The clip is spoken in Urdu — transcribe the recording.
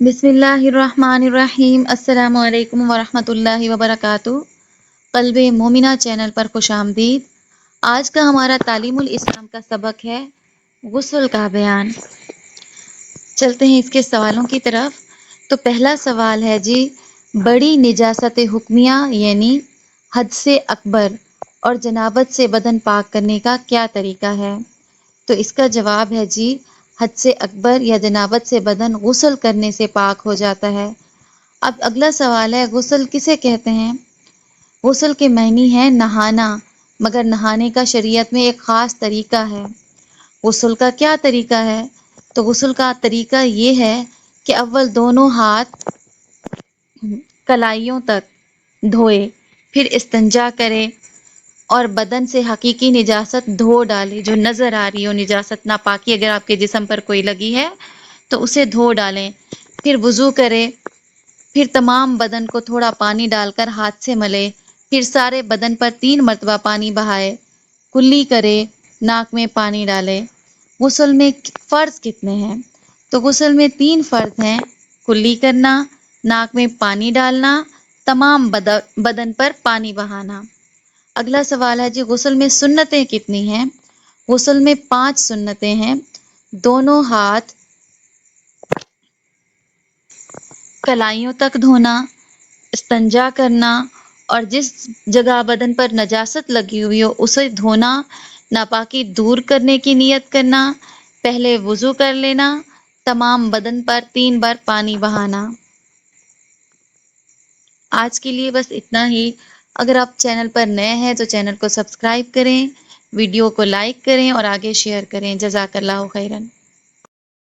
بسم اللہ الرحمن الرحیم، السلام علیکم ورحمۃ اللہ وبرکاتہ۔ قلب مومنہ چینل پر خوش آمدید۔ آج کا ہمارا تعلیم الاسلام کا سبق ہے غسل کا بیان۔ چلتے ہیں اس کے سوالوں کی طرف۔ تو پہلا سوال ہے جی، بڑی نجاست حکمیہ یعنی حد سے اکبر اور جنابت سے بدن پاک کرنے کا کیا طریقہ ہے؟ تو اس کا جواب ہے جی، حد سے اکبر یا جنابت سے بدن غسل کرنے سے پاک ہو جاتا ہے۔ اب اگلا سوال ہے، غسل کسے کہتے ہیں؟ غسل کے معنی ہے نہانا، مگر نہانے کا شریعت میں ایک خاص طریقہ ہے۔ غسل کا کیا طریقہ ہے؟ تو غسل کا طریقہ یہ ہے کہ اول دونوں ہاتھ کلائیوں تک دھوئے، پھر استنجا کرے اور بدن سے حقیقی نجاست دھو ڈالے، جو نظر آ رہی ہو نجاست ناپاکی اگر آپ کے جسم پر کوئی لگی ہے تو اسے دھو ڈالیں، پھر وضو کرے، پھر تمام بدن کو تھوڑا پانی ڈال کر ہاتھ سے ملے، پھر سارے بدن پر 3 مرتبہ پانی بہائے، کلی کرے، ناک میں پانی ڈالے۔ غسل میں فرض کتنے ہیں؟ تو غسل میں 3 فرض ہیں: کلی کرنا، ناک میں پانی ڈالنا، تمام بدن پر پانی بہانا۔ اگلا سوال ہے جی، غسل میں سنتیں کتنی ہیں؟ غسل میں 5 سنتیں ہیں: دونوں ہاتھ کلائیوں تک دھونا، استنجا کرنا اور جس جگہ بدن پر نجاست لگی ہوئی ہو اسے دھونا، ناپاکی دور کرنے کی نیت کرنا، پہلے وضو کر لینا، تمام بدن پر 3 بار پانی بہانا۔ آج کے لیے بس اتنا ہی۔ اگر آپ چینل پر نئے ہیں تو چینل کو سبسکرائب کریں، ویڈیو کو لائک کریں اور آگے شیئر کریں۔ جزاک اللہ خیراً۔